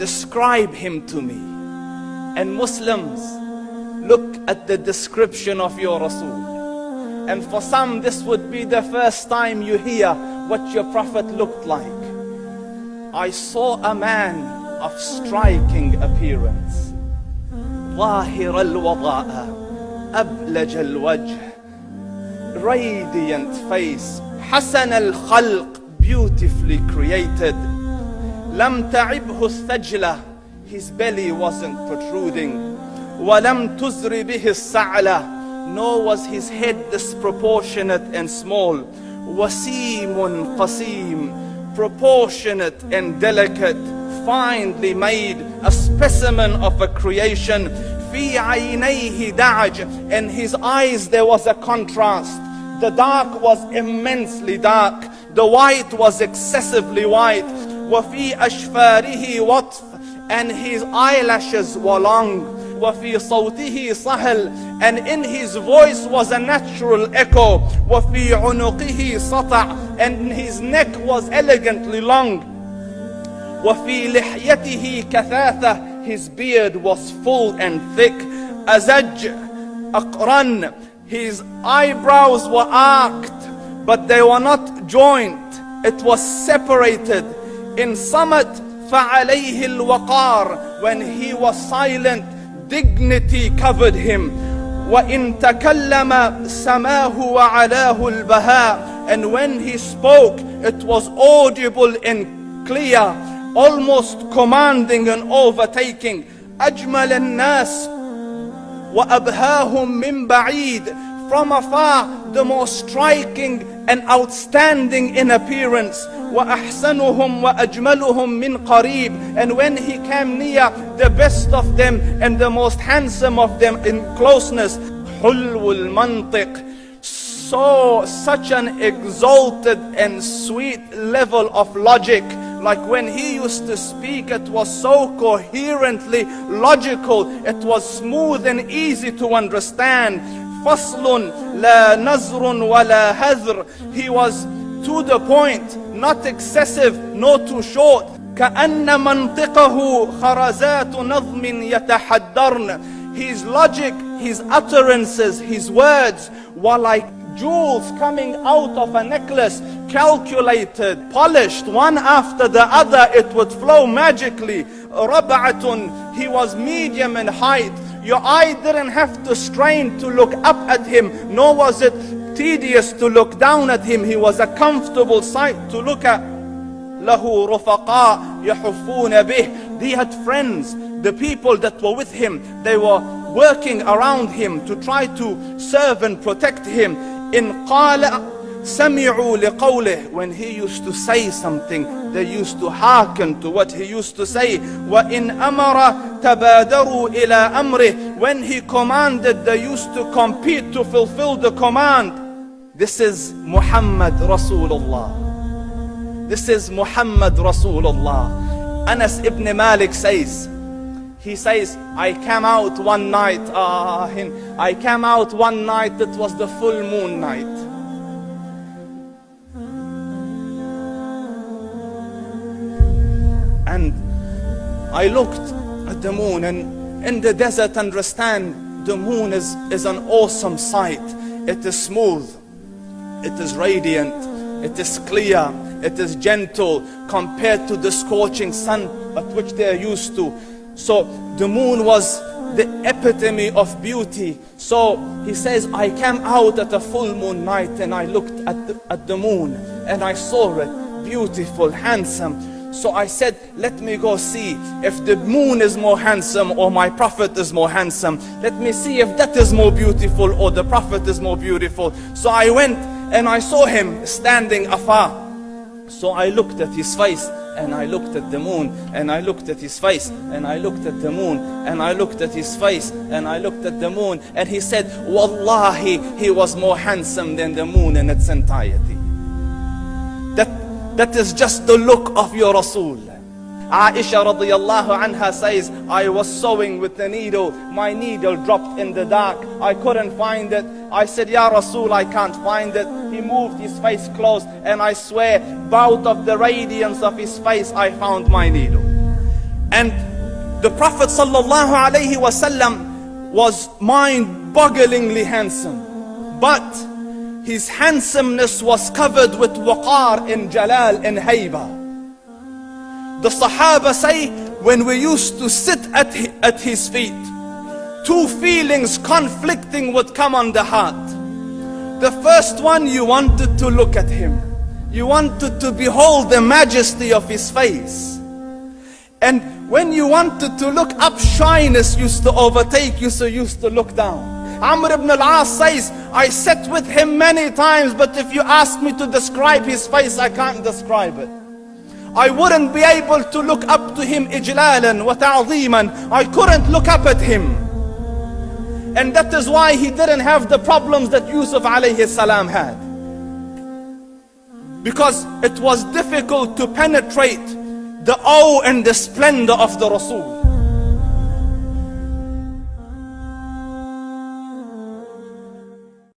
describe him to me. And Muslims, look at the description of your Rasul. And for some, this would be the first time you hear what your Prophet looked like. I saw a man of striking appearance. ظاهر الوضاء أبلج الوجه, radiant face, حسن الخلق, beautifully created. لم تعبه الثجلة, his belly wasn't protruding. ولم تزر به السعلة, nor was his head disproportionate and small. وسيم قسيم, proportionate and delicate, finely made, a specimen of a creation. في عينيه دعج, and his eyes there was a contrast. The dark was immensely dark, the white was excessively white. وفي أشفاره وطف, and his eyelashes were long. وفي صوته صهل, and in his voice was a natural echo. وفي عنقه سطع, and his neck was elegantly long. وفي لحيته كثاثة, his beard was full and thick. أزج أقرن, his eyebrows were arched, but they were not joined. It was separated. In summit فعليه الوقار, when he was silent, dignity covered him. وإن تكلم سماه وعلاه البهاء, and when he spoke, it was audible and clear, almost commanding and overtaking. أجمل الناس وأبهاهم من بعيد, from afar the most striking and outstanding in appearance. وأحسنهم وأجملهم من قريب, and when he came near, the best of them and the most handsome of them in closeness. حلو المنطق, such an exalted and sweet level of logic. Like when he used to speak, it was so coherently logical, it was smooth and easy to understand. فصل لا نزر ولا هذر, he was to the point, not excessive nor too short. كأن منطقه خرزات نظم يتحدرن, his logic, his utterances, his words were like jewels coming out of a necklace, calculated, polished, one after the other, it would flow magically. ربعة, he was medium in height. Your eye didn't have to strain to look up at him, nor was it tedious to look down at him. He was a comfortable sight to look at. له رفقاء يحفون به, he had friends, the people that were with him, they were working around him to try to serve and protect him. إن قال سمعوا لقوله, when he used to say something, they used to hearken to what he used to say. وإن أمر تبادروا إلى أمره, when he commanded, they used to compete to fulfill the command. This is Muhammad Rasulullah. This is Muhammad Rasulullah. Anas ibn Malik says, he says, I came out one night, I came out one night, it was the full moon night. And I looked at the moon, and in the desert, understand, the moon is an awesome sight. It is smooth, it is radiant, it is clear, it is gentle compared to the scorching sun at which they are used to. So the moon was the epitome of beauty. So he says, I came out at a full moon night and I looked at the moon and I saw it, beautiful, handsome. So I said, let me go see if the moon is more handsome or my Prophet is more handsome. Let me see if that is more beautiful or the Prophet is more beautiful. So I went and I saw him standing afar. So I looked at his face and I looked at the moon, and I looked at his face, and I looked at the moon, and I looked at his face, and I looked at the moon, and he said, Wallahi, he was more handsome than the moon in its entirety. That is just the look of your Rasul. Aisha radiyallahu anha says, I was sewing with the needle, my needle dropped in the dark, I couldn't find it. I said, Ya Rasul, I can't find it. He moved his face close, and I swear, out of the radiance of his face, I found my needle. And the Prophet sallallahu alaihi wasallam was mind-bogglingly handsome, but his handsomeness was covered with waqar and jalal and hayba. The Sahaba say, when we used to sit at his feet, two feelings conflicting would come on the heart. The first one, you wanted to look at him. You wanted to behold the majesty of his face. And when you wanted to look up, shyness used to overtake you, so you used to look down. Amr ibn al-As says, I sat with him many times, but if you ask me to describe his face, I can't describe it. I wouldn't be able to look up to him ijlalan wa ta'zeeman. I couldn't look up at him. And that is why he didn't have the problems that Yusuf alayhi salam had. Because it was difficult to penetrate the awe and the splendor of the Rasul.